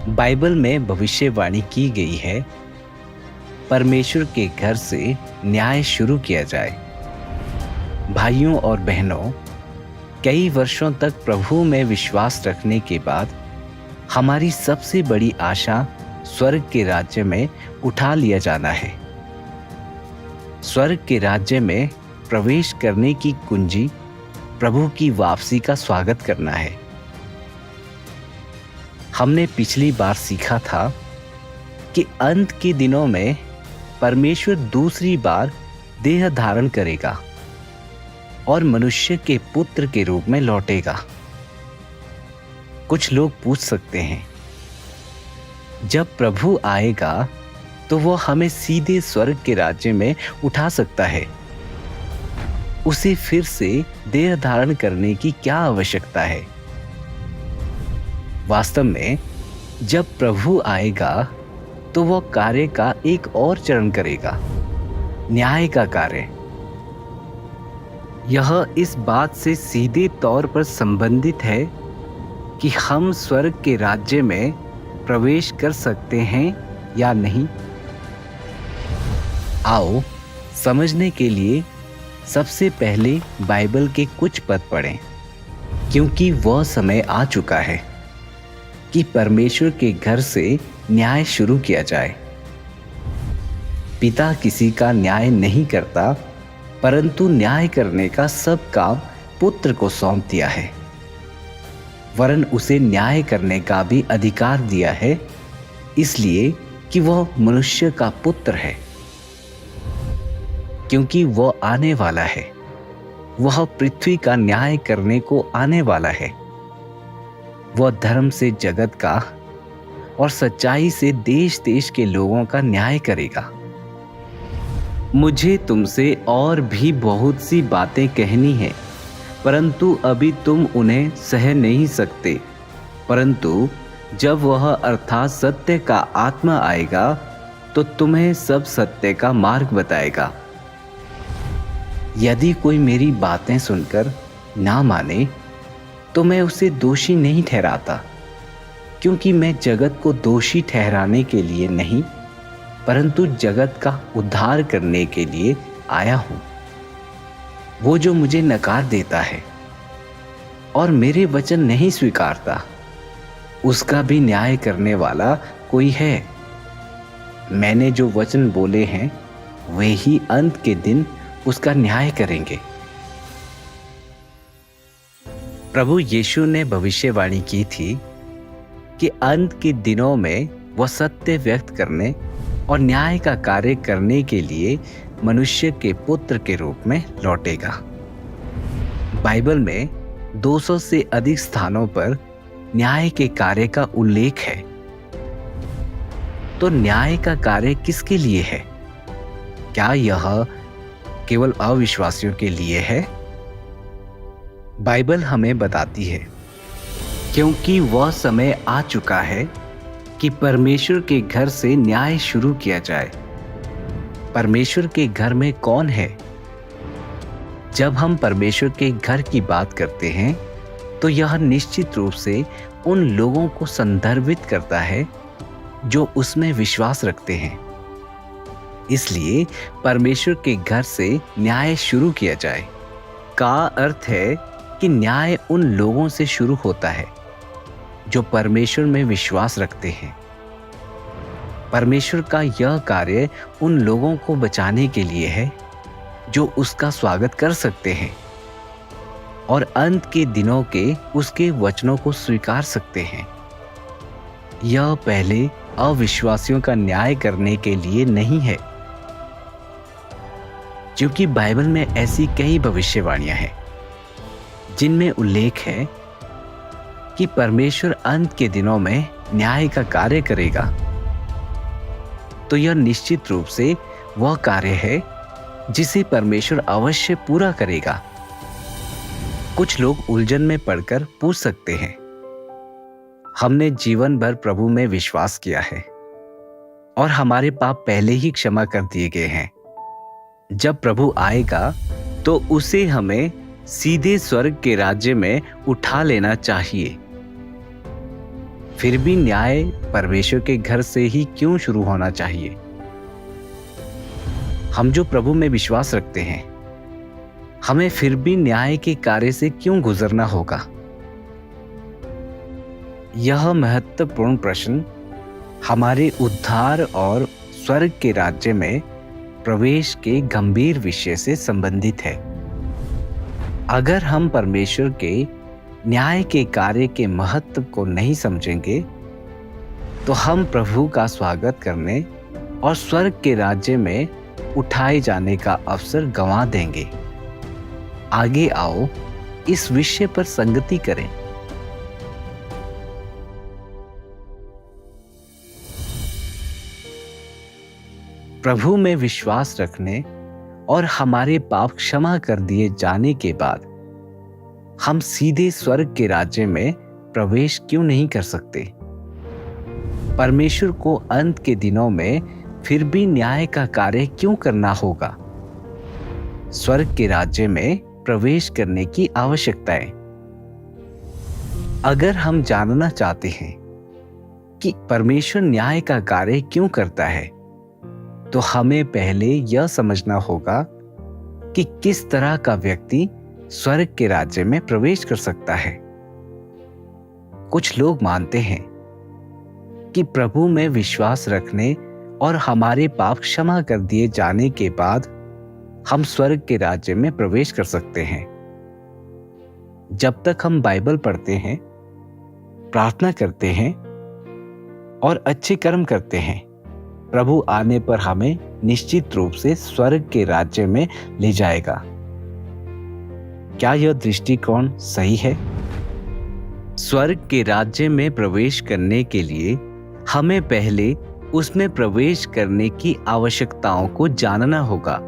Bible में भविष्यवाणी की गई है, परमेश्वर के घर से न्याय शुरू किया जाए। भाइयों और बहनों, कई वर्षों तक प्रभु में विश्वास रखने के बाद हमारी सबसे बड़ी आशा स्वर्ग के राज्य में उठा लिया जाना है। स्वर्ग के राज्य में प्रवेश करने की कुंजी प्रभु की वापसी का स्वागत करना है। हमने पिछली बार सीखा था कि अंत के दिनों में परमेश्वर दूसरी बार देह धारण करेगा और मनुष्य के पुत्र के रूप में लौटेगा। कुछ लोग पूछ सकते हैं, जब प्रभु आएगा तो वो हमें सीधे स्वर्ग के राज्य में उठा सकता है। उसे फिर से देह धारण करने की क्या आवश्यकता है? वास्तव में जब प्रभु आएगा तो वह कार्य का एक और चरण करेगा, न्याय का कार्य। यह इस बात से सीधे तौर पर संबंधित है कि हम स्वर्ग के राज्य में प्रवेश कर सकते हैं या नहीं। आओ समझने के लिए सबसे पहले बाइबल के कुछ पद पढ़ें, क्योंकि वह समय आ चुका है कि परमेश्वर के घर से न्याय शुरू किया जाए। पिता किसी का न्याय नहीं करता, परंतु न्याय करने का सब काम पुत्र को सौंप दिया है। वरन उसे न्याय करने का भी अधिकार दिया है, इसलिए कि वह मनुष्य का पुत्र है। क्योंकि वह आने वाला है, वह पृथ्वी का न्याय करने को आने वाला है। वह धर्म से जगत का और सच्चाई से देश देश के लोगों का न्याय करेगा। मुझे तुमसे और भी बहुत सी बातें कहनी है, परंतु अभी तुम उन्हें सह नहीं सकते। परंतु जब वह अर्थात सत्य का आत्मा आएगा तो तुम्हें सब सत्य का मार्ग बताएगा। यदि कोई मेरी बातें सुनकर ना माने तो मैं उसे दोषी नहीं ठहराता, क्योंकि मैं जगत को दोषी ठहराने के लिए नहीं, परंतु जगत का उद्धार करने के लिए आया हूं। वो जो मुझे नकार देता है और मेरे वचन नहीं स्वीकारता, उसका भी न्याय करने वाला कोई है। मैंने जो वचन बोले हैं वे ही अंत के दिन उसका न्याय करेंगे। प्रभु यीशु ने भविष्यवाणी की थी कि अंत के दिनों में वह सत्य व्यक्त करने और न्याय का कार्य करने के लिए मनुष्य के पुत्र के रूप में लौटेगा। बाइबल में 200 से अधिक स्थानों पर न्याय के कार्य का उल्लेख है। तो न्याय का कार्य किसके लिए है? क्या यह केवल अविश्वासियों के लिए है? बाइबल हमें बताती है, क्योंकि वह समय आ चुका है कि परमेश्वर के घर से न्याय शुरू किया जाए। परमेश्वर के घर में कौन है? जब हम परमेश्वर के घर की बात करते हैं तो यह निश्चित रूप से उन लोगों को संदर्भित करता है जो उसमें विश्वास रखते हैं। इसलिए परमेश्वर के घर से न्याय शुरू किया जाए का अर्थ है कि न्याय उन लोगों से शुरू होता है जो परमेश्वर में विश्वास रखते हैं। परमेश्वर का यह कार्य उन लोगों को बचाने के लिए है जो उसका स्वागत कर सकते हैं और अंत के दिनों के उसके वचनों को स्वीकार सकते हैं। यह पहले अविश्वासियों का न्याय करने के लिए नहीं है, क्योंकि बाइबल में ऐसी कई भविष्यवाणियां हैं जिनमें उल्लेख है कि परमेश्वर अंत के दिनों में न्याय का कार्य करेगा। तो यह निश्चित रूप से वह कार्य है जिसे परमेश्वर अवश्य पूरा करेगा। कुछ लोग उलझन में पड़कर पूछ सकते हैं, हमने जीवन भर प्रभु में विश्वास किया है और हमारे पाप पहले ही क्षमा कर दिए गए हैं। जब प्रभु आएगा तो उसे हमें सीधे स्वर्ग के राज्य में उठा लेना चाहिए। फिर भी न्याय परमेश्वर के घर से ही क्यों शुरू होना चाहिए? हम जो प्रभु में विश्वास रखते हैं, हमें फिर भी न्याय के कार्य से क्यों गुजरना होगा? यह महत्वपूर्ण प्रश्न हमारे उद्धार और स्वर्ग के राज्य में प्रवेश के गंभीर विषय से संबंधित है। अगर हम परमेश्वर के न्याय के कार्य के महत्व को नहीं समझेंगे, तो हम प्रभु का स्वागत करने और स्वर्ग के राज्य में उठाए जाने का अवसर गंवा देंगे। आगे आओ इस विषय पर संगति करें। प्रभु में विश्वास रखने और हमारे पाप क्षमा कर दिए जाने के बाद हम सीधे स्वर्ग के राज्य में प्रवेश क्यों नहीं कर सकते? परमेश्वर को अंत के दिनों में फिर भी न्याय का कार्य क्यों करना होगा? स्वर्ग के राज्य में प्रवेश करने की आवश्यकता है। अगर हम जानना चाहते हैं कि परमेश्वर न्याय का कार्य क्यों करता है, तो हमें पहले यह समझना होगा कि किस तरह का व्यक्ति स्वर्ग के राज्य में प्रवेश कर सकता है। कुछ लोग मानते हैं कि प्रभु में विश्वास रखने और हमारे पाप क्षमा कर दिए जाने के बाद हम स्वर्ग के राज्य में प्रवेश कर सकते हैं। जब तक हम बाइबल पढ़ते हैं, प्रार्थना करते हैं और अच्छे कर्म करते हैं, प्रभु आने पर हमें निश्चित रूप से स्वर्ग के राज्य में ले जाएगा। क्या यह दृष्टिकोण सही है? स्वर्ग के राज्य में प्रवेश करने के लिए हमें पहले उसमें प्रवेश करने की आवश्यकताओं को जानना होगा।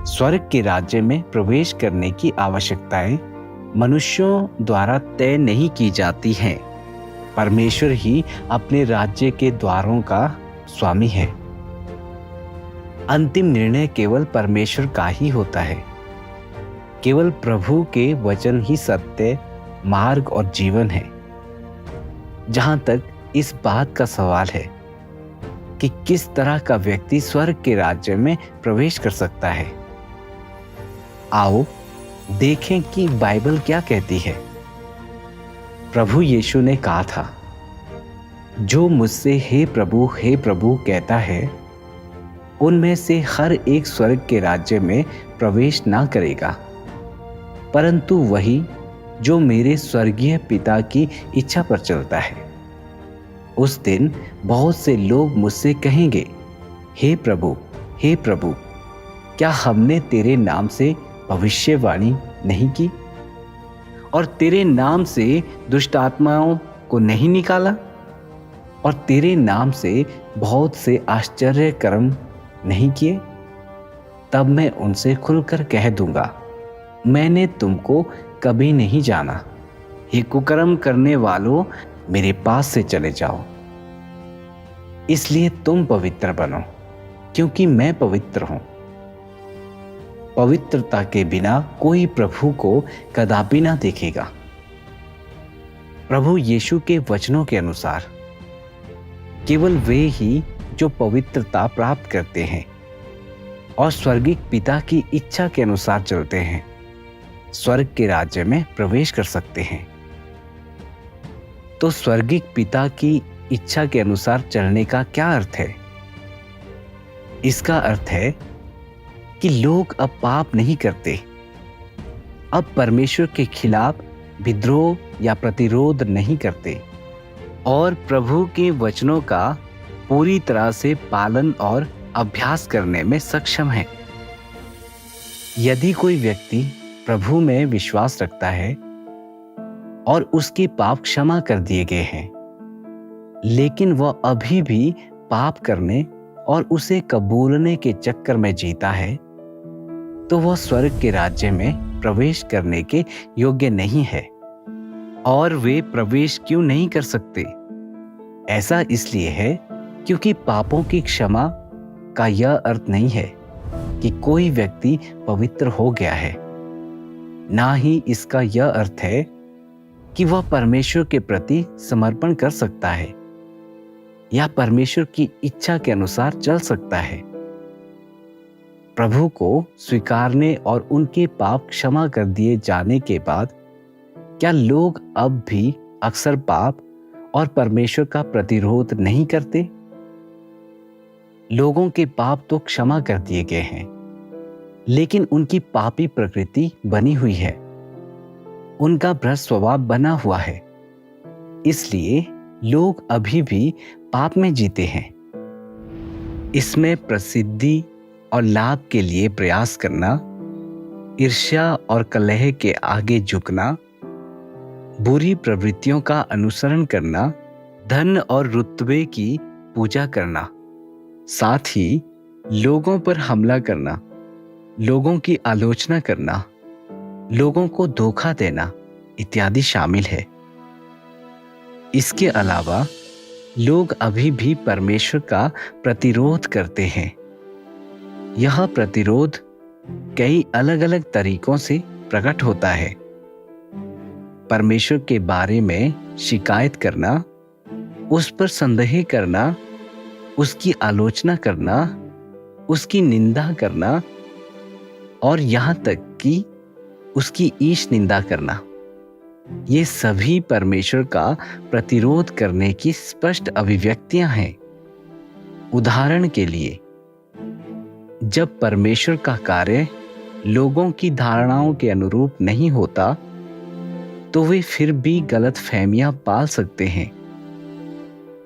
स्वर्ग के राज्य में प्रवेश करने की आवश्यकताएं मनुष्यों द्वारा तय नहीं की जाती हैं। परमेश्वर ही अपने राज्य के द्वारों का स्वामी है। अंतिम निर्णय केवल परमेश्वर का ही होता है। केवल प्रभु के वचन ही सत्य, मार्ग और जीवन है। जहां तक इस बात का सवाल है कि किस तरह का व्यक्ति स्वर्ग के राज्य में प्रवेश कर सकता है, आओ देखें कि बाइबल क्या कहती है। प्रभु यीशु ने कहा था, जो मुझसे हे प्रभु कहता है, उनमें से हर एक स्वर्ग के राज्य में प्रवेश ना करेगा, परंतु वही जो मेरे स्वर्गीय पिता की इच्छा पर चलता है। उस दिन बहुत से लोग मुझसे कहेंगे, हे प्रभु, क्या हमने तेरे नाम से भविष्यवाणी नहीं की और तेरे नाम से दुष्ट आत्माओं को नहीं निकाला और तेरे नाम से बहुत से आश्चर्य कर्म नहीं किए? तब मैं उनसे खुलकर कह दूंगा, मैंने तुमको कभी नहीं जाना। हे कुकर्म करने वालों, मेरे पास से चले जाओ। इसलिए तुम पवित्र बनो, क्योंकि मैं पवित्र हूं। पवित्रता के बिना कोई प्रभु को कदापि ना देखेगा। प्रभु यीशु के वचनों के अनुसार केवल वे ही जो पवित्रता प्राप्त करते हैं और स्वर्गिक पिता की इच्छा के अनुसार चलते हैं, स्वर्ग के राज्य में प्रवेश कर सकते हैं। तो स्वर्गिक पिता की इच्छा के अनुसार चलने का क्या अर्थ है? इसका अर्थ है कि लोग अब पाप नहीं करते, अब परमेश्वर के खिलाफ विद्रोह या प्रतिरोध नहीं करते और प्रभु के वचनों का पूरी तरह से पालन और अभ्यास करने में सक्षम है। यदि कोई व्यक्ति प्रभु में विश्वास रखता है और उसके पाप क्षमा कर दिए गए हैं, लेकिन वह अभी भी पाप करने और उसे कबूलने के चक्कर में जीता है, तो वह स्वर्ग के राज्य में प्रवेश करने के योग्य नहीं है। और वे प्रवेश क्यों नहीं कर सकते? ऐसा इसलिए है क्योंकि पापों की क्षमा का यह अर्थ नहीं है कि कोई व्यक्ति पवित्र हो गया है। ना ही इसका यह अर्थ है कि वह परमेश्वर के प्रति समर्पण कर सकता है या परमेश्वर की इच्छा के अनुसार चल सकता है। प्रभु को स्वीकारने और उनके पाप क्षमा कर दिए जाने के बाद क्या लोग अब भी अक्सर पाप और परमेश्वर का प्रतिरोध नहीं करते? लोगों के पाप तो क्षमा कर दिए गए हैं, लेकिन उनकी पापी प्रकृति बनी हुई है, उनका भ्रष्ट स्वभाव बना हुआ है। इसलिए लोग अभी भी पाप में जीते हैं। इसमें प्रसिद्धि और लाभ के लिए प्रयास करना, ईर्ष्या और कलह के आगे झुकना, बुरी प्रवृत्तियों का अनुसरण करना, धन और रुतबे की पूजा करना, साथ ही लोगों पर हमला करना, लोगों की आलोचना करना, लोगों को धोखा देना इत्यादि शामिल है। इसके अलावा लोग अभी भी परमेश्वर का प्रतिरोध करते हैं। यह प्रतिरोध कई अलग अलग तरीकों से प्रकट होता है। परमेश्वर के बारे में शिकायत करना, उस पर संदेह करना, उसकी आलोचना करना, उसकी निंदा करना और यहाँ तक कि उसकी ईश निंदा करना, ये सभी परमेश्वर का प्रतिरोध करने की स्पष्ट अभिव्यक्तियां हैं। उदाहरण के लिए, जब परमेश्वर का कार्य लोगों की धारणाओं के अनुरूप नहीं होता तो वे फिर भी गलत फहमियां पाल सकते हैं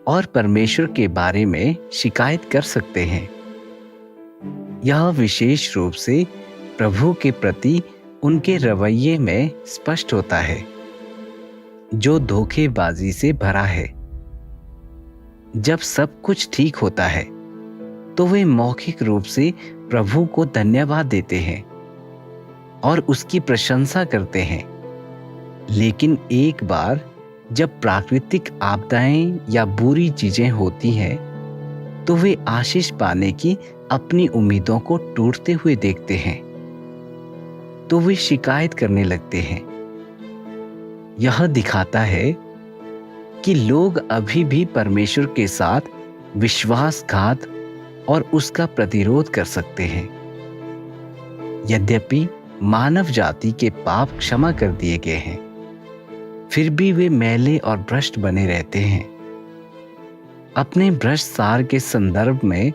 और परमेश्वर के बारे में शिकायत कर सकते हैं। यह विशेष रूप से प्रभु के प्रति उनके रवैये में स्पष्ट होता है, जो धोखेबाजी से भरा है। जब सब कुछ ठीक होता है तो वे मौखिक रूप से प्रभु को धन्यवाद देते हैं और उसकी प्रशंसा करते हैं, लेकिन एक बार जब प्राकृतिक आपदाएं या बुरी चीजें होती हैं तो वे आशीष पाने की अपनी उम्मीदों को टूटते हुए देखते हैं तो वे शिकायत करने लगते हैं। यह दिखाता है कि लोग अभी भी परमेश्वर के साथ विश्वासघात और उसका प्रतिरोध कर सकते हैं। यद्यपि मानव जाति के पाप क्षमा कर दिए गए हैं, फिर भी वे मैले और भ्रष्ट बने रहते हैं। अपने भ्रष्ट सार के संदर्भ में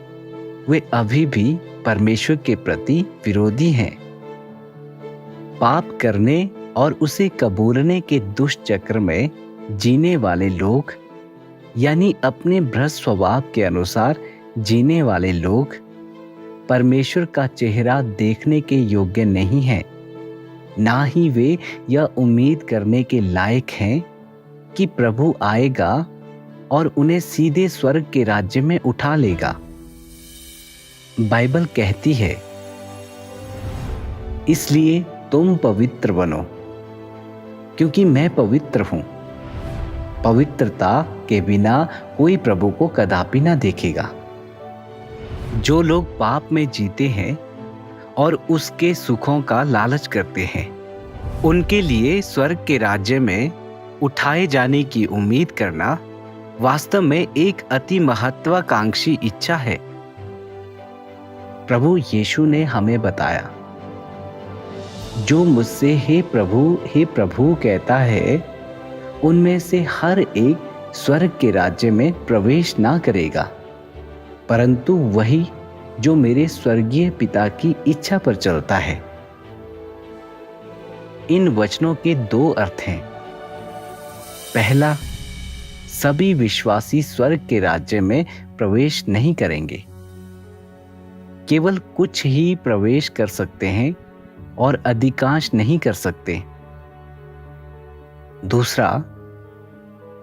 वे अभी भी परमेश्वर के प्रति विरोधी हैं। पाप करने और उसे कबूलने के दुष्ट चक्र में जीने वाले लोग, यानी अपने भ्रष्ट स्वभाव के अनुसार जीने वाले लोग, परमेश्वर का चेहरा देखने के योग्य नहीं हैं। ना ही वे यह उम्मीद करने के लायक हैं कि प्रभु आएगा और उन्हें सीधे स्वर्ग के राज्य में उठा लेगा। बाइबल कहती है, इसलिए तुम पवित्र बनो, क्योंकि मैं पवित्र हूं। पवित्रता के बिना कोई प्रभु को कदापि ना देखेगा। जो लोग पाप में जीते हैं और उसके सुखों का लालच करते हैं, उनके लिए स्वर्ग के राज्य में उठाए जाने की उम्मीद करना वास्तव में एक अति महत्वाकांक्षी इच्छा है। प्रभु यीशु ने हमें बताया, जो मुझसे हे प्रभु कहता है, उनमें से हर एक स्वर्ग के राज्य में प्रवेश ना करेगा, परंतु वही जो मेरे स्वर्गीय पिता की इच्छा पर चलता है। इन वचनों के दो अर्थ हैं। पहला, सभी विश्वासी स्वर्ग के राज्य में प्रवेश नहीं करेंगे, केवल कुछ ही प्रवेश कर सकते हैं और अधिकांश नहीं कर सकते। दूसरा,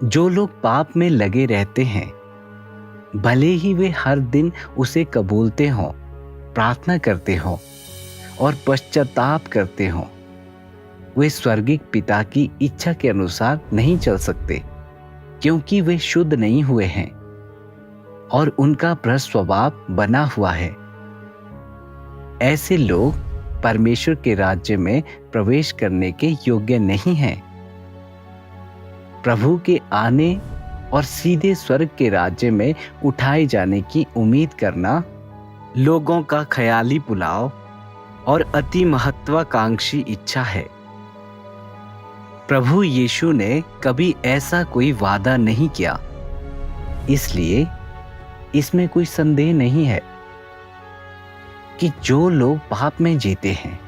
जो लोग पाप में लगे रहते हैं, भले ही वे हर दिन उसे कबूलते हों, प्रार्थना करते हों और पश्चाताप करते हों, वे स्वर्गीय पिता की इच्छा के अनुसार नहीं चल सकते, क्योंकि वे शुद्ध नहीं हुए हैं और उनका भ्रष्ट स्वभाव बना हुआ है। ऐसे लोग परमेश्वर के राज्य में प्रवेश करने के योग्य नहीं हैं। प्रभु के आने और सीधे स्वर्ग के राज्य में उठाए जाने की उम्मीद करना लोगों का ख्याली पुलाव और अति महत्वाकांक्षी इच्छा है। प्रभु यीशु ने कभी ऐसा कोई वादा नहीं किया, इसलिए इसमें कोई संदेह नहीं है कि जो लोग पाप में जीते हैं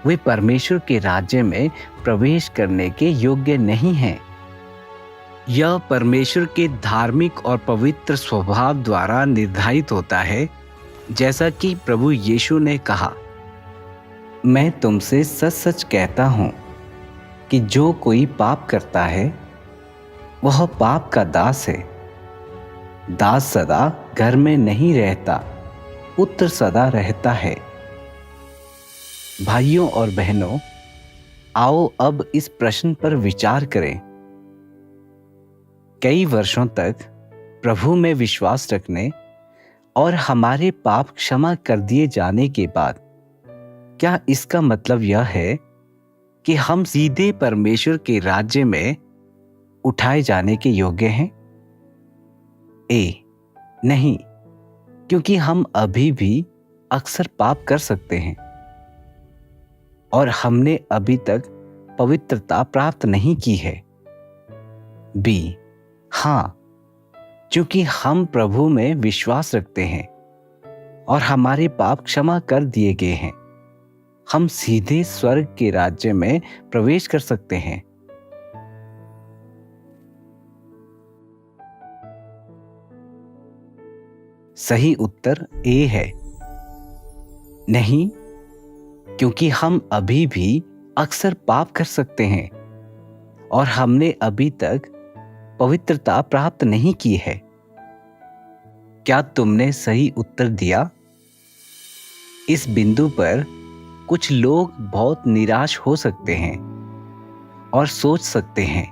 वे परमेश्वर के राज्य में प्रवेश करने के योग्य नहीं हैं। यह परमेश्वर के धार्मिक और पवित्र स्वभाव द्वारा निर्धारित होता है, जैसा कि प्रभु यीशु ने कहा, मैं तुमसे सच सच कहता हूं कि जो कोई पाप करता है वह पाप का दास है। दास सदा घर में नहीं रहता, पुत्र सदा रहता है। भाइयों और बहनों, आओ अब इस प्रश्न पर विचार करें। कई वर्षों तक प्रभु में विश्वास रखने और हमारे पाप क्षमा कर दिए जाने के बाद क्या इसका मतलब यह है कि हम सीधे परमेश्वर के राज्य में उठाए जाने के योग्य हैं? नहीं, क्योंकि हम अभी भी अक्सर पाप कर सकते हैं और हमने अभी तक पवित्रता प्राप्त नहीं की है। हाँ, क्योंकि हम प्रभु में विश्वास रखते हैं और हमारे पाप क्षमा कर दिए गए हैं, हम सीधे स्वर्ग के राज्य में प्रवेश कर सकते हैं। सही उत्तर ए है। नहीं, क्योंकि हम अभी भी अक्सर पाप कर सकते हैं और हमने अभी तक पवित्रता प्राप्त नहीं की है। क्या तुमने सही उत्तर दिया? इस बिंदु पर कुछ लोग बहुत निराश हो सकते हैं और सोच सकते हैं,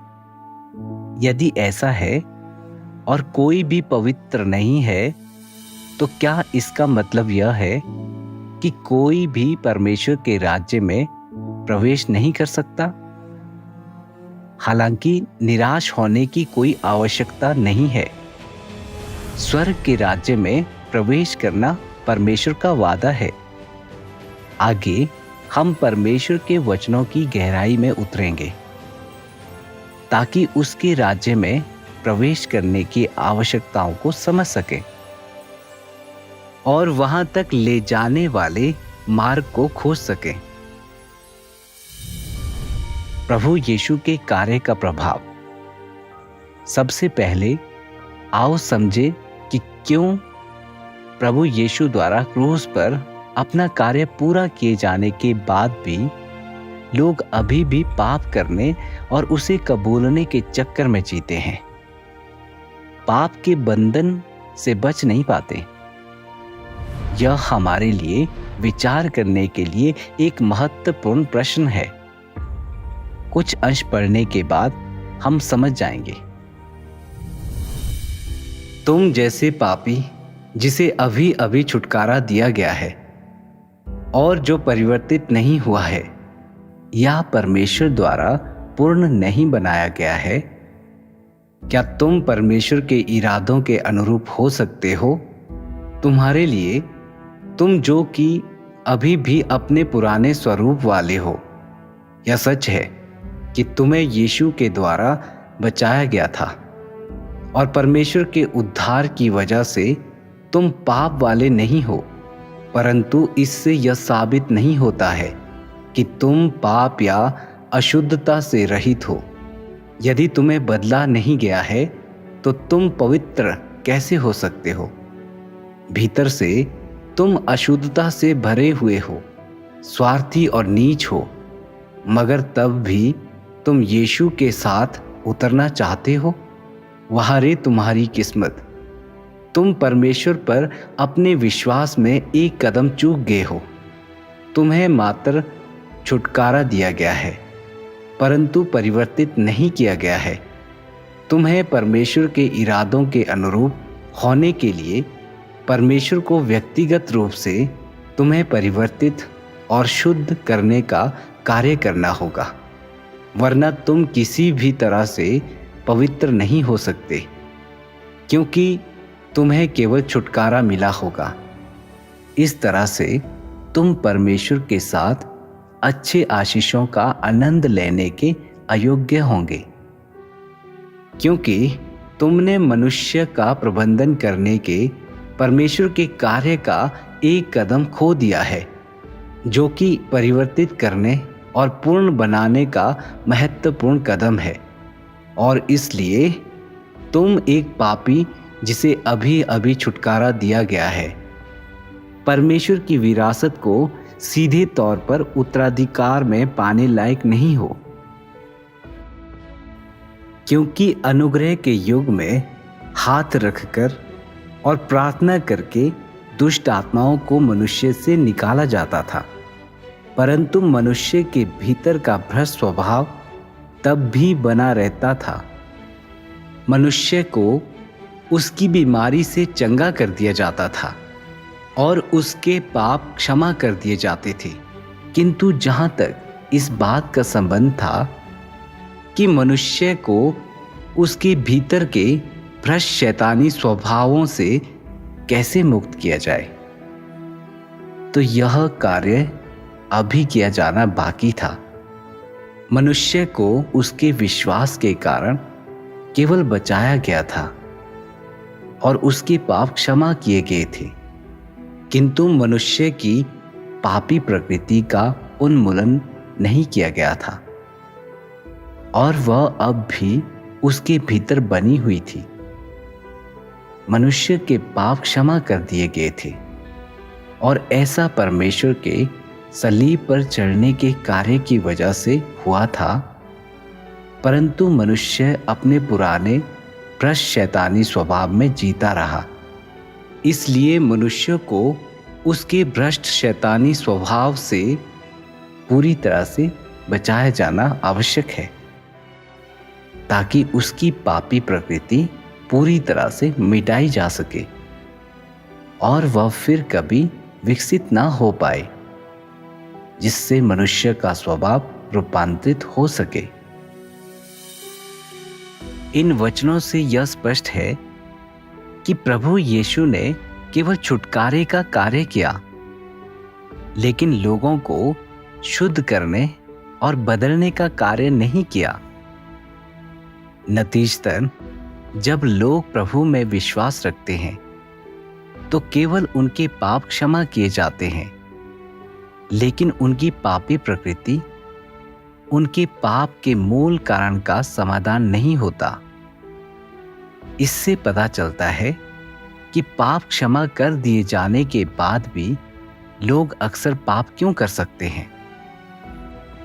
यदि ऐसा है और कोई भी पवित्र नहीं है तो क्या इसका मतलब यह है कि कोई भी परमेश्वर के राज्य में प्रवेश नहीं कर सकता? हालांकि निराश होने की कोई आवश्यकता नहीं है। स्वर्ग के राज्य में प्रवेश करना परमेश्वर का वादा है। आगे हम परमेश्वर के वचनों की गहराई में उतरेंगे ताकि उसके राज्य में प्रवेश करने की आवश्यकताओं को समझ सकें और वहां तक ले जाने वाले मार्ग को खोज सकें। प्रभु यीशु के कार्य का प्रभाव। सबसे पहले आओ समझे कि क्यों प्रभु यीशु द्वारा क्रूस पर अपना कार्य पूरा किए जाने के बाद भी लोग अभी भी पाप करने और उसे कबूलने के चक्कर में जीते हैं, पाप के बंधन से बच नहीं पाते। यह हमारे लिए विचार करने के लिए एक महत्वपूर्ण प्रश्न है। कुछ अंश पढ़ने के बाद हम समझ जाएंगे। तुम जैसे पापी जिसे अभी अभी छुटकारा दिया गया है और जो परिवर्तित नहीं हुआ है या परमेश्वर द्वारा पूर्ण नहीं बनाया गया है, क्या तुम परमेश्वर के इरादों के अनुरूप हो सकते हो? तुम्हारे लिए तुम जो कि अभी भी अपने पुराने स्वरूप वाले हो, यह सच है कि तुम्हें यीशु के द्वारा बचाया गया था और परमेश्वर के उद्धार की वजह से तुम पाप वाले नहीं हो, परंतु इससे यह साबित नहीं होता है कि तुम पाप या अशुद्धता से रहित हो। यदि तुम्हें बदला नहीं गया है तो तुम पवित्र कैसे हो सकते हो? भीतर से तुम अशुद्धता से भरे हुए हो, स्वार्थी और नीच हो, मगर तब भी तुम यीशु के साथ उतरना चाहते हो। वहाँ रे तुम्हारी किस्मत, तुम परमेश्वर पर अपने विश्वास में एक कदम चूक गए हो। तुम्हें मात्र छुटकारा दिया गया है, परंतु परिवर्तित नहीं किया गया है। तुम्हें परमेश्वर के इरादों के अनुरूप होने के लिए परमेश्वर को व्यक्तिगत रूप से तुम्हें परिवर्तित और शुद्ध करने का कार्य करना होगा। वरना तुम किसी भी तरह से पवित्र नहीं हो सकते, क्योंकि तुम्हें केवल छुटकारा मिला होगा। इस तरह से तुम परमेश्वर के साथ अच्छे आशीषों का आनंद लेने के अयोग्य होंगे, क्योंकि तुमने मनुष्य का प्रबंधन करने के परमेश्वर के कार्य का एक कदम खो दिया है, जो कि परिवर्तित करने और पूर्ण बनाने का महत्वपूर्ण कदम है। और इसलिए तुम एक पापी जिसे अभी अभी छुटकारा दिया गया है, परमेश्वर की विरासत को सीधे तौर पर उत्तराधिकार में पाने लायक नहीं हो, क्योंकि अनुग्रह के युग में हाथ रखकर और प्रार्थना करके दुष्ट आत्माओं को मनुष्य से निकाला जाता था। परंतु मनुष्य के भीतर का भ्रष्ट स्वभाव तब भी बना रहता था। मनुष्य को उसकी बीमारी से चंगा कर दिया जाता था और उसके पाप क्षमा कर दिए जाते थे। किंतु जहां तक इस बात का संबंध था कि मनुष्य को उसके भीतर के भ्रष्ट शैतानी स्वभावों से कैसे मुक्त किया जाए, तो यह कार्य अभी किया जाना बाकी था। मनुष्य को उसके विश्वास के कारण केवल बचाया गया था और उसके पाप क्षमा किए गए थे, किंतु मनुष्य की पापी प्रकृति का उन्मूलन नहीं किया गया था और वह अब भी उसके भीतर बनी हुई थी। मनुष्य के पाप क्षमा कर दिए गए थे और ऐसा परमेश्वर के सलीब पर चढ़ने के कार्य की वजह से हुआ था। परंतु मनुष्य अपने पुराने भ्रष्ट शैतानी स्वभाव में जीता रहा। इसलिए मनुष्य को उसके भ्रष्ट शैतानी स्वभाव से पूरी तरह से बचाया जाना आवश्यक है, ताकि उसकी पापी प्रकृति पूरी तरह से मिटाई जा सके और वह फिर कभी विकसित ना हो पाए, जिससे मनुष्य का स्वभाव रूपांतरित हो सके। इन वचनों से यह स्पष्ट है कि प्रभु यीशु ने केवल छुटकारे का कार्य किया, लेकिन लोगों को शुद्ध करने और बदलने का कार्य नहीं किया। नतीजतन जब लोग प्रभु में विश्वास रखते हैं तो केवल उनके पाप क्षमा किए जाते हैं, लेकिन उनकी पापी प्रकृति उनके पाप के मूल कारण का समाधान नहीं होता। इससे पता चलता है कि पाप क्षमा कर दिए जाने के बाद भी लोग अक्सर पाप क्यों कर सकते हैं।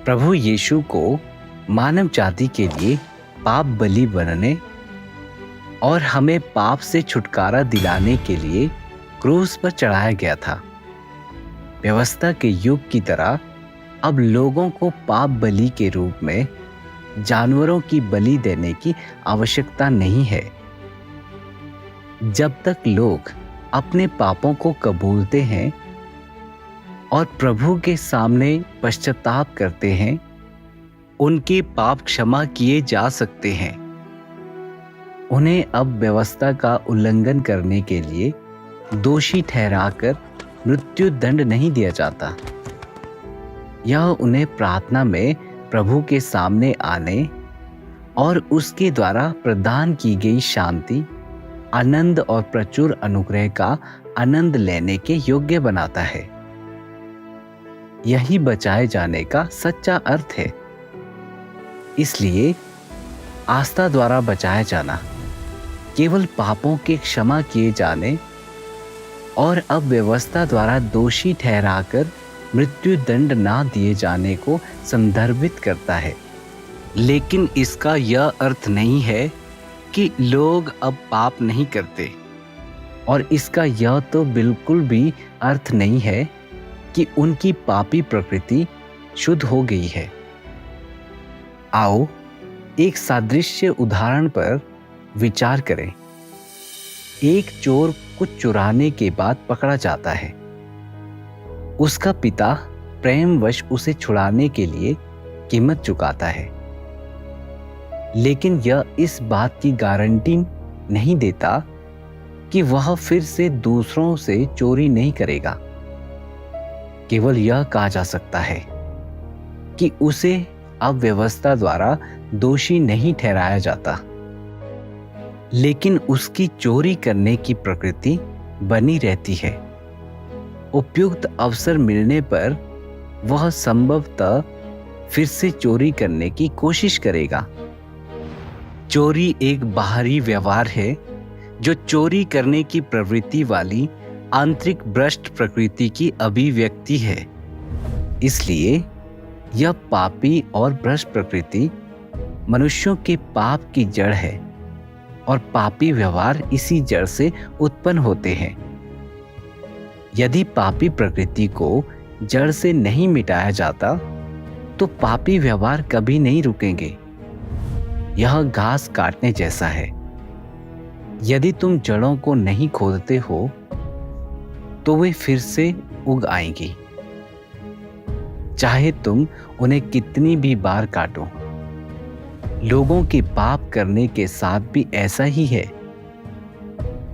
प्रभु यीशु को मानव जाति के लिए पाप बलि बनने और हमें पाप से छुटकारा दिलाने के लिए क्रूस पर चढ़ाया गया था। व्यवस्था के युग की तरह अब लोगों को पाप बलि के रूप में जानवरों की बलि देने की आवश्यकता नहीं है। जब तक लोग अपने पापों को कबूलते हैं और प्रभु के सामने पश्चाताप करते हैं, उनके पाप क्षमा किए जा सकते हैं। उन्हें अब व्यवस्था का उल्लंघन करने के लिए दोषी ठहराकर मृत्यु दंड नहीं दिया जाता। यह उन्हें प्रार्थना में प्रभु के सामने आने और उसके द्वारा प्रदान की गई शांति, आनंद और प्रचुर अनुग्रह का आनंद लेने के योग्य बनाता है। यही बचाए जाने का सच्चा अर्थ है। इसलिए आस्था द्वारा बचाया जाना, केवल पापों के क्षमा किए जाने और अब व्यवस्था द्वारा दोषी ठहराकर मृत्यु दंड ना दिए जाने को संदर्भित करता है। लेकिन इसका यह अर्थ नहीं है कि लोग अब पाप नहीं करते, और इसका यह तो बिल्कुल भी अर्थ नहीं है कि उनकी पापी प्रकृति शुद्ध हो गई है। आओ एक सादृश्य उदाहरण पर विचार करें। एक चोर कुछ चुराने के बाद पकड़ा जाता है। उसका पिता प्रेमवश उसे छुड़ाने के लिए कीमत चुकाता है, लेकिन यह इस बात की गारंटी नहीं देता कि वह फिर से दूसरों से चोरी नहीं करेगा। केवल यह कहा जा सकता है कि उसे अब व्यवस्था द्वारा दोषी नहीं ठहराया जाता, लेकिन उसकी चोरी करने की प्रकृति बनी रहती है। उपयुक्त अवसर मिलने पर वह संभवतः फिर से चोरी करने की कोशिश करेगा। चोरी एक बाहरी व्यवहार है जो चोरी करने की प्रवृत्ति वाली आंतरिक भ्रष्ट प्रकृति की अभिव्यक्ति है। इसलिए यह पापी और भ्रष्ट प्रकृति मनुष्यों के पाप की जड़ है और पापी व्यवहार इसी जड़ से उत्पन्न होते हैं। यदि पापी प्रकृति को जड़ से नहीं मिटाया जाता तो पापी व्यवहार कभी नहीं रुकेंगे। यह घास काटने जैसा है। यदि तुम जड़ों को नहीं खोदते हो तो वे फिर से उग आएंगी, चाहे तुम उन्हें कितनी भी बार काटो। लोगों के पाप करने के साथ भी ऐसा ही है।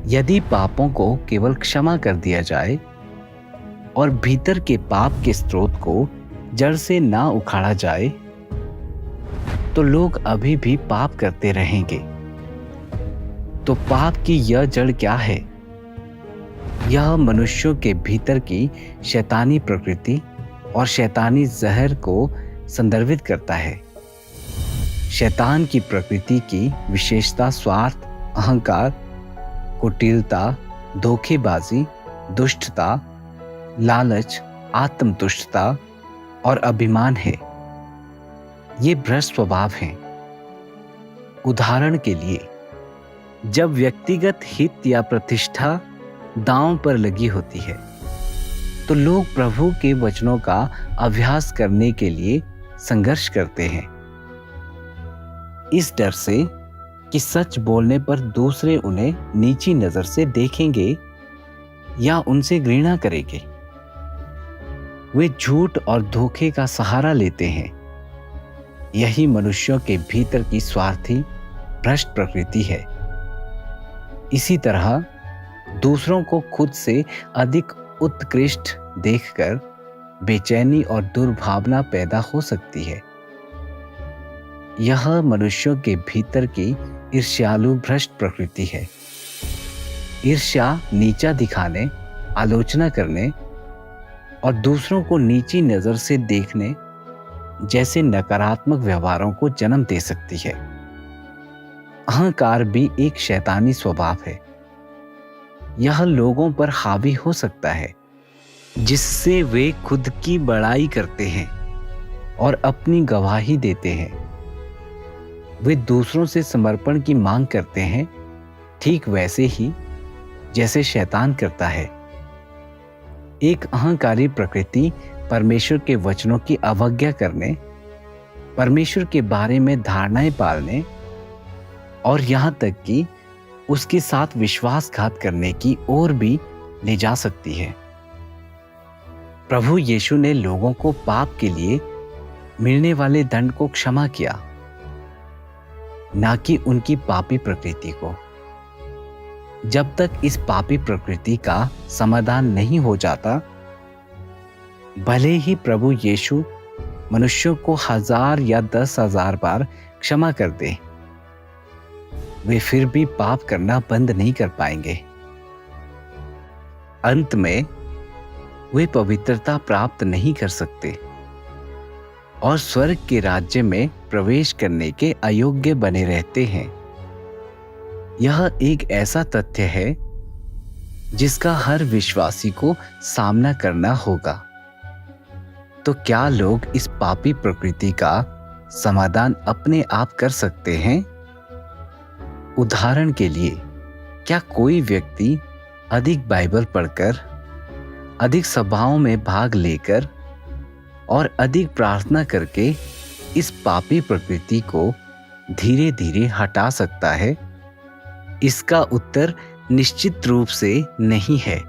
यदि पापों को केवल क्षमा कर दिया जाए और भीतर के पाप के स्रोत को जड़ से ना उखाड़ा जाए तो लोग अभी भी पाप करते रहेंगे। तो पाप की यह जड़ क्या है? यह मनुष्यों के भीतर की शैतानी प्रकृति और शैतानी जहर को संदर्भित करता है। शैतान की प्रकृति की विशेषता स्वार्थ, अहंकार, कुटिलता, धोखेबाजी, दुष्टता, लालच, आत्मतुष्टता और अभिमान है। ये भ्रष्ट स्वभाव हैं। उदाहरण के लिए, जब व्यक्तिगत हित या प्रतिष्ठा दांव पर लगी होती है तो लोग प्रभु के वचनों का अभ्यास करने के लिए संघर्ष करते हैं, इस डर से कि सच बोलने पर दूसरे उन्हें नीची नजर से देखेंगे या उनसे घृणा करेंगे। वे झूठ और धोखे का सहारा लेते हैं। यही मनुष्यों के भीतर की स्वार्थी भ्रष्ट प्रकृति है। इसी तरह दूसरों को खुद से अधिक उत्कृष्ट देखकर बेचैनी और दुर्भावना पैदा हो सकती है। यह मनुष्यों के भीतर की ईर्ष्यालु भ्रष्ट प्रकृति है। ईर्ष्या नीचा दिखाने, आलोचना करने और दूसरों को नीची नजर से देखने जैसे नकारात्मक व्यवहारों को जन्म दे सकती है। अहंकार भी एक शैतानी स्वभाव है। यह लोगों पर हावी हो सकता है, जिससे वे खुद की बड़ाई करते हैं और अपनी गवाही देते हैं। वे दूसरों से समर्पण की मांग करते हैं, ठीक वैसे ही जैसे शैतान करता है। एक अहंकारी प्रकृति परमेश्वर के वचनों की अवज्ञा करने, परमेश्वर के बारे में धारणाएं पालने और यहां तक कि उसके साथ विश्वासघात करने की ओर भी ले जा सकती है। प्रभु यीशु ने लोगों को पाप के लिए मिलने वाले दंड को क्षमा किया, ना कि उनकी पापी प्रकृति को। जब तक इस पापी प्रकृति का समाधान नहीं हो जाता, भले ही प्रभु यीशु मनुष्यों को 1000 या 10,000 बार क्षमा कर दे, वे फिर भी पाप करना बंद नहीं कर पाएंगे। अंत में वे पवित्रता प्राप्त नहीं कर सकते और स्वर्ग के राज्य में प्रवेश करने के अयोग्य बने रहते हैं। यह एक ऐसा तथ्य है जिसका हर विश्वासी को सामना करना होगा। तो क्या लोग इस पापी प्रकृति का समाधान अपने आप कर सकते हैं? उदाहरण के लिए, क्या कोई व्यक्ति अधिक बाइबल पढ़कर, अधिक सभाओं में भाग लेकर और अधिक प्रार्थना करके इस पापी प्रकृति को धीरे धीरे हटा सकता है? इसका उत्तर निश्चित रूप से नहीं है।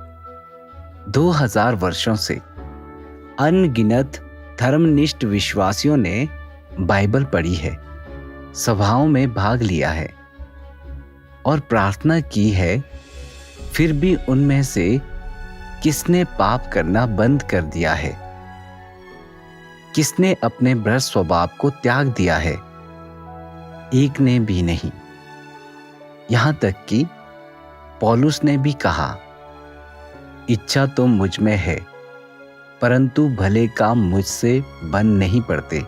2000 वर्षों से अनगिनत धर्मनिष्ठ विश्वासियों ने बाइबल पढ़ी है, सभाओं में भाग लिया है और प्रार्थना की है, फिर भी उनमें से किसने पाप करना बंद कर दिया है? किसने अपने भ्रष्ट स्वभाव को त्याग दिया है? एक ने भी नहीं। यहां तक कि पौलुस ने भी कहा, इच्छा तो मुझ में है, परंतु भले काम मुझसे बन नहीं पड़ते।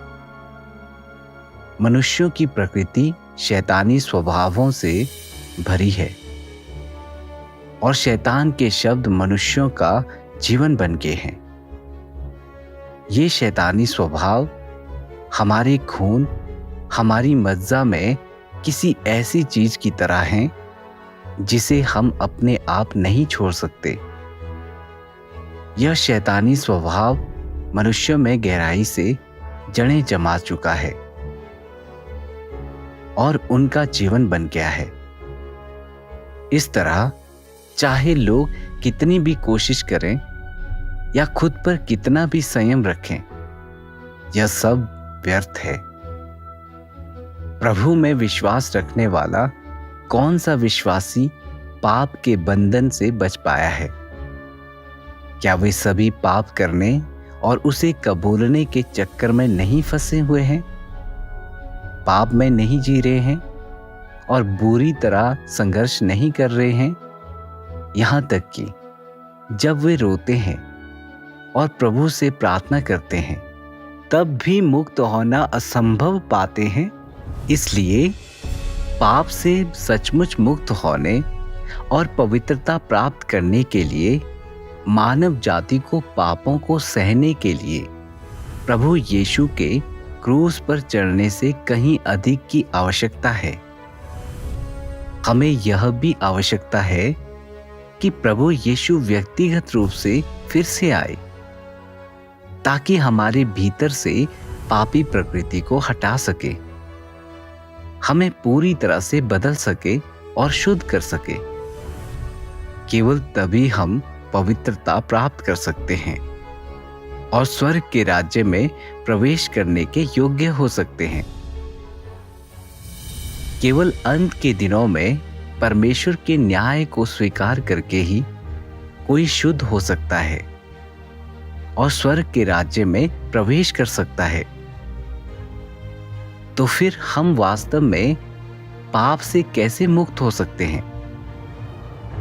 मनुष्यों की प्रकृति शैतानी स्वभावों से भरी है और शैतान के शब्द मनुष्यों का जीवन बन गए हैं। ये शैतानी स्वभाव हमारे खून, हमारी मज्जा में किसी ऐसी चीज की तरह हैं जिसे हम अपने आप नहीं छोड़ सकते। यह शैतानी स्वभाव मनुष्यों में गहराई से जड़ें जमा चुका है और उनका जीवन बन गया है। इस तरह चाहे लोग कितनी भी कोशिश करें या खुद पर कितना भी संयम रखें, यह सब व्यर्थ है। प्रभु में विश्वास रखने वाला कौन सा विश्वासी पाप के बंधन से बच पाया है? क्या वे सभी पाप करने और उसे कबूलने के चक्कर में नहीं फंसे हुए हैं? पाप में नहीं जी रहे हैं और बुरी तरह संघर्ष नहीं कर रहे हैं? यहां तक कि जब वे रोते हैं और प्रभु से प्रार्थना करते हैं, तब भी मुक्त होना असंभव पाते हैं। इसलिए पाप से सचमुच मुक्त होने और पवित्रता प्राप्त करने के लिए मानव जाति को पापों को सहने के लिए प्रभु यीशु के क्रूस पर चढ़ने से कहीं अधिक की आवश्यकता है। हमें यह भी आवश्यकता है कि प्रभु यीशु व्यक्तिगत रूप से फिर से आए, ताकि हमारे भीतर से पापी प्रकृति को हटा सके, हमें पूरी तरह से बदल सके और शुद्ध कर सके। केवल तभी हम पवित्रता प्राप्त कर सकते हैं और स्वर्ग के राज्य में प्रवेश करने के योग्य हो सकते हैं। केवल अंत के दिनों में परमेश्वर के न्याय को स्वीकार करके ही कोई शुद्ध हो सकता है और स्वर्ग के राज्य में प्रवेश कर सकता है। तो फिर हम वास्तव में पाप से कैसे मुक्त हो सकते हैं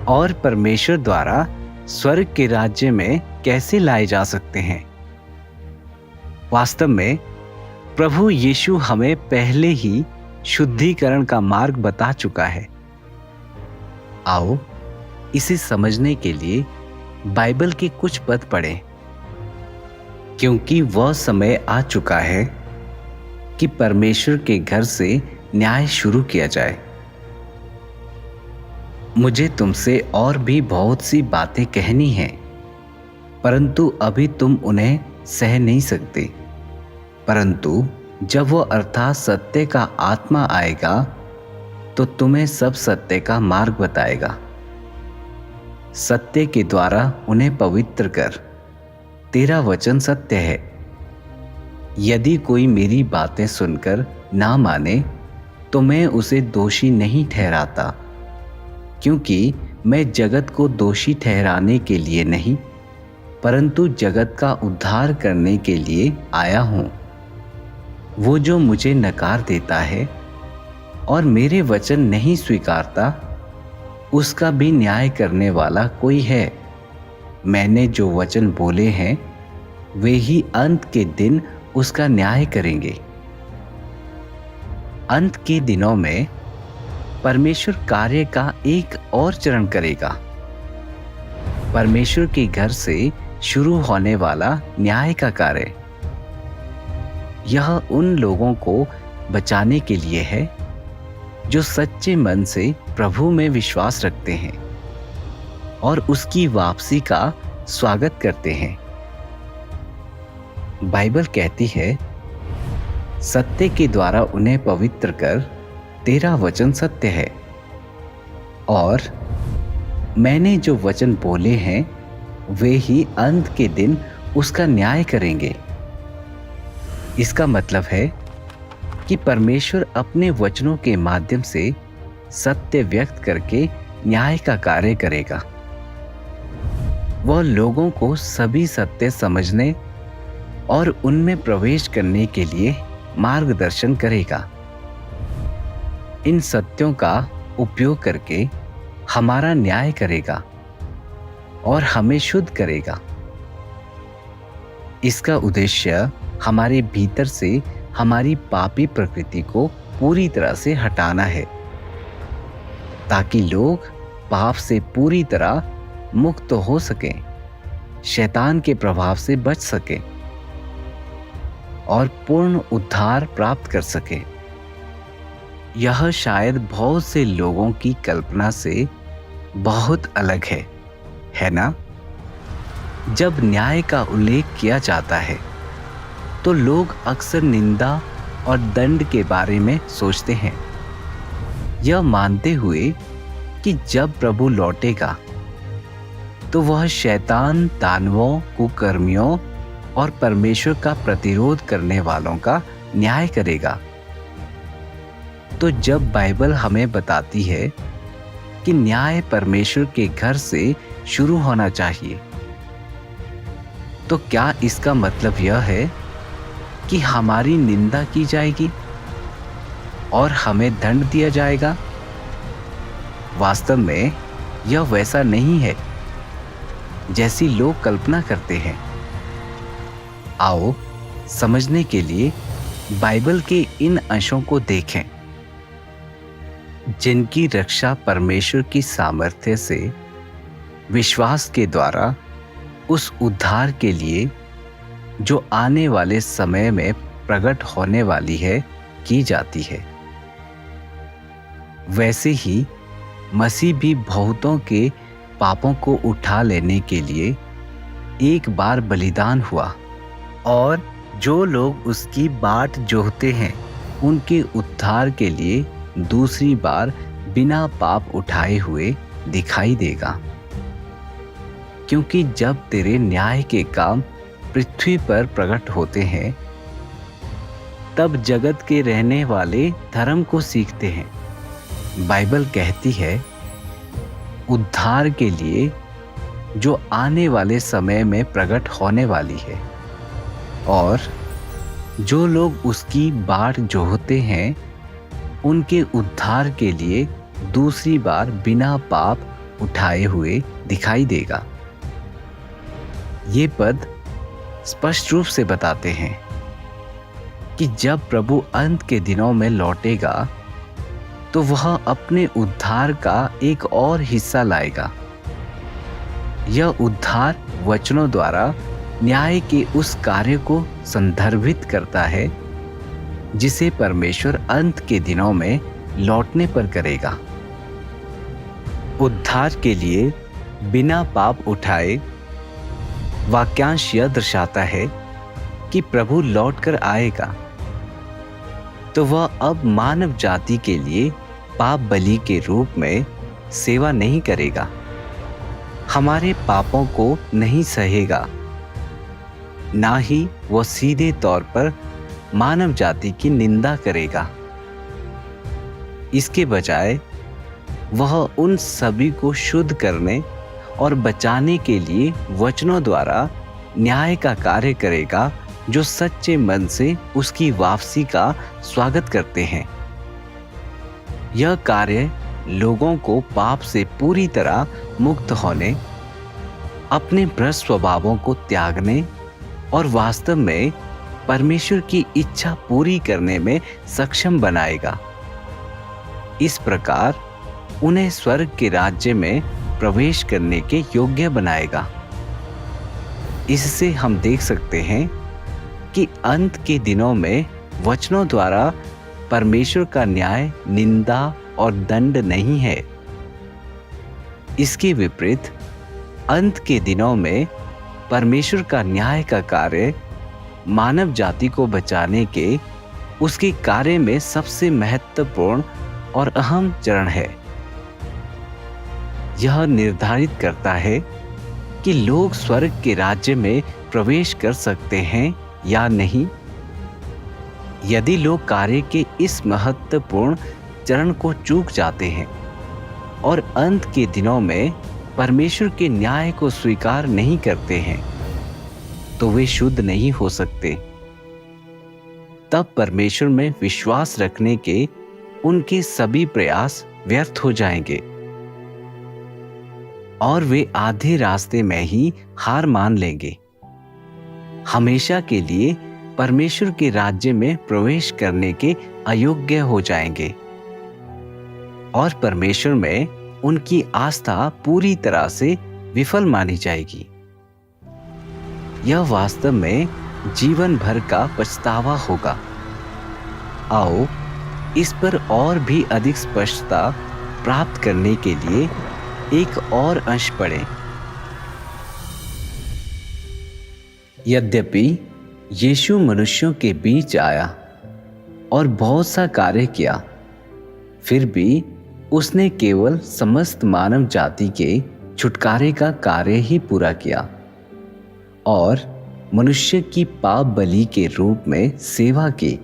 और परमेश्वर द्वारा स्वर्ग के राज्य में कैसे लाए जा सकते हैं? वास्तव में प्रभु यीशु हमें पहले ही शुद्धिकरण का मार्ग बता चुका है। आओ इसे समझने के लिए बाइबल के कुछ पद पढ़ें, क्योंकि वह समय आ चुका है कि परमेश्वर के घर से न्याय शुरू किया जाए। मुझे तुमसे और भी बहुत सी बातें कहनी हैं, परंतु अभी तुम उन्हें सह नहीं सकते। परंतु जब वह अर्थात सत्य का आत्मा आएगा तो तुम्हें सब सत्य का मार्ग बताएगा। सत्य के द्वारा उन्हें पवित्र कर, तेरा वचन सत्य है। यदि कोई मेरी बातें सुनकर ना माने तो मैं उसे दोषी नहीं ठहराता, क्योंकि मैं जगत को दोषी ठहराने के लिए नहीं, परंतु जगत का उद्धार करने के लिए आया हूं। वो जो मुझे नकार देता है और मेरे वचन नहीं स्वीकारता, उसका भी न्याय करने वाला कोई है। मैंने जो वचन बोले हैं वे ही अंत के दिन उसका न्याय करेंगे। अंत के दिनों में परमेश्वर कार्य का एक और चरण करेगा। परमेश्वर के घर से शुरू होने वाला न्याय का कार्य यह उन लोगों को बचाने के लिए है जो सच्चे मन से प्रभु में विश्वास रखते हैं और उसकी वापसी का स्वागत करते हैं। बाइबल कहती है, सत्य के द्वारा उन्हें पवित्र कर, तेरा वचन सत्य है। और मैंने जो वचन बोले हैं वे ही अंत के दिन उसका न्याय करेंगे। इसका मतलब है कि परमेश्वर अपने वचनों के माध्यम से सत्य व्यक्त करके न्याय का कार्य करेगा। वह लोगों को सभी सत्य समझने और उनमें प्रवेश करने के लिए मार्गदर्शन करेगा। इन सत्यों का उपयोग करके हमारा न्याय करेगा और हमें शुद्ध करेगा। इसका उद्देश्य हमारे भीतर से हमारी पापी प्रकृति को पूरी तरह से हटाना है, ताकि लोग पाप से पूरी तरह मुक्त हो सकें, शैतान के प्रभाव से बच सकें और पूर्ण उद्धार प्राप्त कर सकें। यह शायद बहुत से लोगों की कल्पना से बहुत अलग है ना? जब न्याय का उल्लेख किया जाता है तो लोग अक्सर निंदा और दंड के बारे में सोचते हैं, यह मानते हुए कि जब प्रभु लौटेगा तो वह शैतान, दानवों, कुकर्मियों और परमेश्वर का प्रतिरोध करने वालों का न्याय करेगा। तो जब बाइबल हमें बताती है कि न्याय परमेश्वर के घर से शुरू होना चाहिए, तो क्या इसका मतलब यह है कि हमारी निंदा की जाएगी और हमें दंड दिया जाएगा? वास्तव में यह वैसा नहीं है जैसी लोग कल्पना करते हैं। आओ समझने के लिए बाइबल के इन अंशों को देखें, जिनकी रक्षा परमेश्वर की सामर्थ्य से विश्वास के द्वारा उस उद्धार के लिए जो आने वाले समय में प्रकट होने वाली है की जाती है। वैसे ही मसीह भी बहुतों के पापों को उठा लेने के लिए एक बार बलिदान हुआ, और जो लोग उसकी बाट जोहते हैं उनके उद्धार के लिए दूसरी बार बिना पाप उठाए हुए दिखाई देगा। क्योंकि जब तेरे न्याय के काम पृथ्वी पर प्रकट होते हैं, तब जगत के रहने वाले धर्म को सीखते हैं। बाइबल कहती है, उद्धार के लिए जो आने वाले समय में प्रकट होने वाली है, और जो लोग उसकी बाट जोहते हैं उनके उद्धार के लिए दूसरी बार बिना पाप उठाए हुए दिखाई देगा। ये पद स्पष्ट रूप से बताते हैं कि जब प्रभु अंत के दिनों में लौटेगा तो वह अपने उद्धार का एक और हिस्सा लाएगा। यह उद्धार वचनों द्वारा न्याय के उस कार्य को संदर्भित करता है जिसे परमेश्वर अंत के दिनों में लौटने पर करेगा। उद्धार के लिए बिना पाप उठाए वाक्यांश यह दर्शाता है कि प्रभु लौटकर आएगा तो वह अब मानव जाति के लिए पाप बलि के रूप में सेवा नहीं करेगा, हमारे पापों को नहीं सहेगा, ना ही वह सीधे तौर पर मानव जाति की निंदा करेगा। इसके बजाय वह उन सभी को शुद्ध करने और बचाने के लिए वचनों द्वारा न्याय का कार्य करेगा, जो सच्चे मन से उसकी वापसी का स्वागत करते हैं। यह कार्य लोगों को पाप से पूरी तरह मुक्त होने, अपने भ्रष्ट स्वभावों को त्यागने और वास्तव में परमेश्वर की इच्छा पूरी करने में सक्षम बनाएगा। इस प्रकार उन्हें स्वर्ग के राज्य में प्रवेश करने के योग्य बनाएगा। इससे हम देख सकते हैं कि अंत के दिनों में वचनों द्वारा परमेश्वर का न्याय निंदा और दंड नहीं है। इसके विपरीत अंत के दिनों में परमेश्वर का न्याय का कार्य मानव जाति को बचाने के उसके कार्य में सबसे महत्वपूर्ण और अहम चरण है। यह निर्धारित करता है कि लोग स्वर्ग के राज्य में प्रवेश कर सकते हैं या नहीं। यदि लोग कार्य के इस महत्वपूर्ण चरण को चूक जाते हैं और अंत के दिनों में परमेश्वर के न्याय को स्वीकार नहीं करते हैं, तो वे शुद्ध नहीं हो सकते। तब परमेश्वर में विश्वास रखने के उनके सभी प्रयास व्यर्थ हो जाएंगे और वे आधे रास्ते में ही हार मान लेंगे। हमेशा के लिए परमेश्वर के राज्य में प्रवेश करने के अयोग्य हो जाएंगे और परमेश्वर में उनकी आस्था पूरी तरह से विफल मानी जाएगी। यह वास्तव में जीवन भर का पछतावा होगा। आओ इस पर और भी अधिक स्पष्टता प्राप्त करने के लिए एक और अंश पढ़ें। यद्यपि यीशु मनुष्यों के बीच आया और बहुत सा कार्य किया, फिर भी उसने केवल समस्त मानव जाति के छुटकारे का कार्य ही पूरा किया और मनुष्य की पाप बलि के रूप में सेवा की।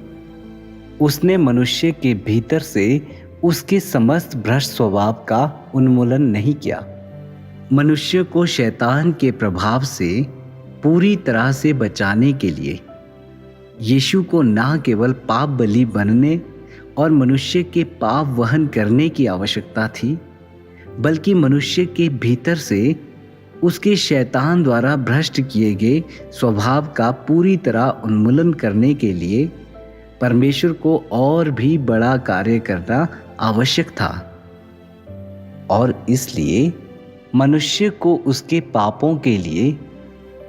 उसने मनुष्य के भीतर से उसके समस्त भ्रष्ट स्वभाव का उन्मूलन नहीं किया। मनुष्य को शैतान के प्रभाव से पूरी तरह से बचाने के लिए यीशु को न केवल पाप बलि बनने और मनुष्य के पाप वहन करने की आवश्यकता थी, बल्कि मनुष्य के भीतर से उसके शैतान द्वारा भ्रष्ट किए गए स्वभाव का पूरी तरह उन्मूलन करने के लिए परमेश्वर को और भी बड़ा कार्य करना आवश्यक था। और इसलिए मनुष्य को उसके पापों के लिए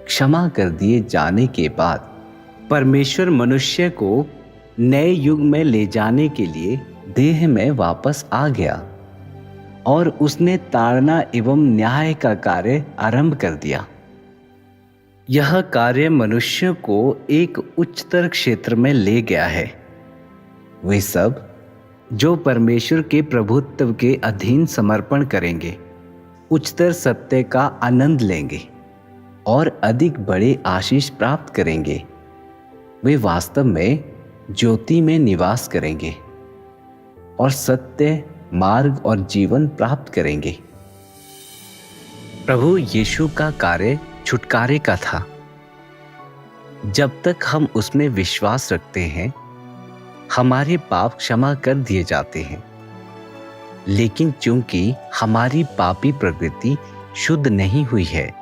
क्षमा कर दिए जाने के बाद परमेश्वर मनुष्य को नए युग में ले जाने के लिए देह में वापस आ गया और उसने ताड़ना एवं न्याय का कार्य आरंभ कर दिया। यह कार्य मनुष्य को एक उच्चतर क्षेत्र में ले गया है। वे सब जो परमेश्वर के प्रभुत्व के अधीन समर्पण करेंगे, उच्चतर सत्य का आनंद लेंगे और अधिक बड़े आशीष प्राप्त करेंगे। वे वास्तव में ज्योति में निवास करेंगे और सत्य, मार्ग और जीवन प्राप्त करेंगे। प्रभु यीशु का कार्य छुटकारे का था। जब तक हम उसमें विश्वास रखते हैं, हमारे पाप क्षमा कर दिए जाते हैं। लेकिन चूंकि हमारी पापी प्रकृति शुद्ध नहीं हुई है,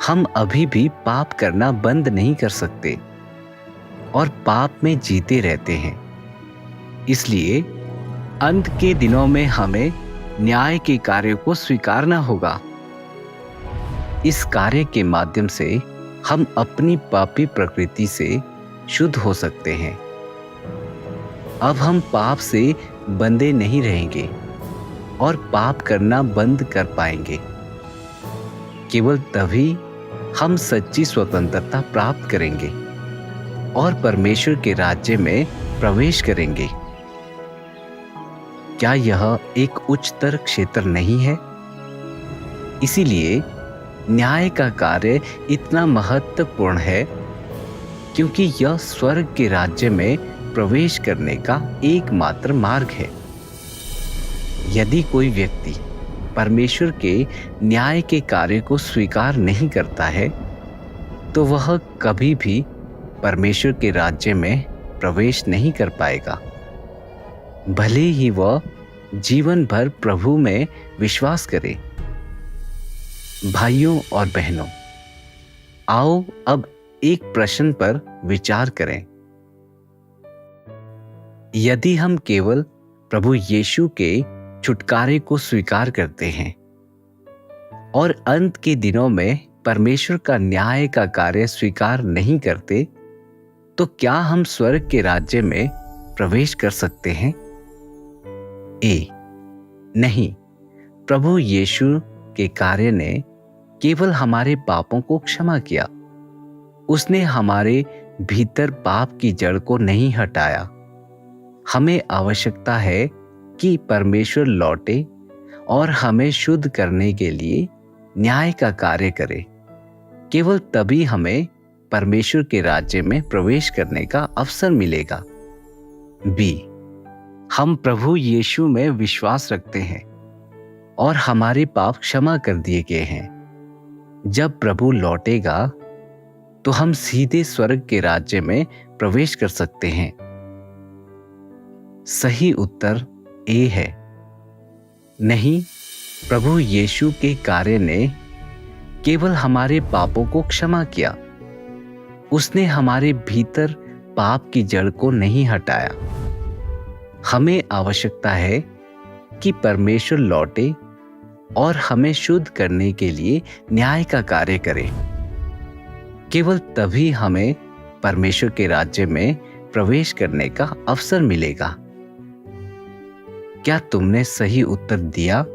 हम अभी भी पाप करना बंद नहीं कर सकते और पाप में जीते रहते हैं। इसलिए अंत के दिनों में हमें न्याय के कार्य को स्वीकारना होगा। इस कार्य के माध्यम से हम अपनी पापी प्रकृति से शुद्ध हो सकते हैं। अब हम पाप से बंधे नहीं रहेंगे और पाप करना बंद कर पाएंगे। केवल तभी हम सच्ची स्वतंत्रता प्राप्त करेंगे और परमेश्वर के राज्य में प्रवेश करेंगे। क्या यह एक उच्चतर क्षेत्र नहीं है? इसीलिए न्याय का कार्य इतना महत्वपूर्ण है, क्योंकि यह स्वर्ग के राज्य में प्रवेश करने का एकमात्र मार्ग है। यदि कोई व्यक्ति परमेश्वर के न्याय के कार्य को स्वीकार नहीं करता है, तो वह कभी भी परमेश्वर के राज्य में प्रवेश नहीं कर पाएगा, भले ही वह जीवन भर प्रभु में विश्वास करे। भाइयों और बहनों, आओ अब एक प्रश्न पर विचार करें। यदि हम केवल प्रभु यीशु के छुटकारे को स्वीकार करते हैं और अंत के दिनों में परमेश्वर का न्याय का कार्य स्वीकार नहीं करते, तो क्या हम स्वर्ग के राज्य में प्रवेश कर सकते हैं? नहीं। प्रभु यीशु के कार्य ने केवल हमारे पापों को क्षमा किया। उसने हमारे भीतर पाप की जड़ को नहीं हटाया। हमें आवश्यकता है कि परमेश्वर लौटे और हमें शुद्ध करने के लिए न्याय का कार्य करे। केवल तभी हमें परमेश्वर के राज्य में प्रवेश करने का अवसर मिलेगा। बी, हम प्रभु यीशु में विश्वास रखते हैं और हमारे पाप क्षमा कर दिए गए हैं। जब प्रभु लौटेगा तो हम सीधे स्वर्ग के राज्य में प्रवेश कर सकते हैं। सही उत्तर ए है। नहीं, प्रभु यीशु के कार्य ने केवल हमारे पापों को क्षमा किया, उसने हमारे भीतर पाप की जड़ को नहीं हटाया। हमें आवश्यकता है कि परमेश्वर लौटे और हमें शुद्ध करने के लिए न्याय का कार्य करे। केवल तभी हमें परमेश्वर के राज्य में प्रवेश करने का अवसर मिलेगा। क्या तुमने सही उत्तर दिया?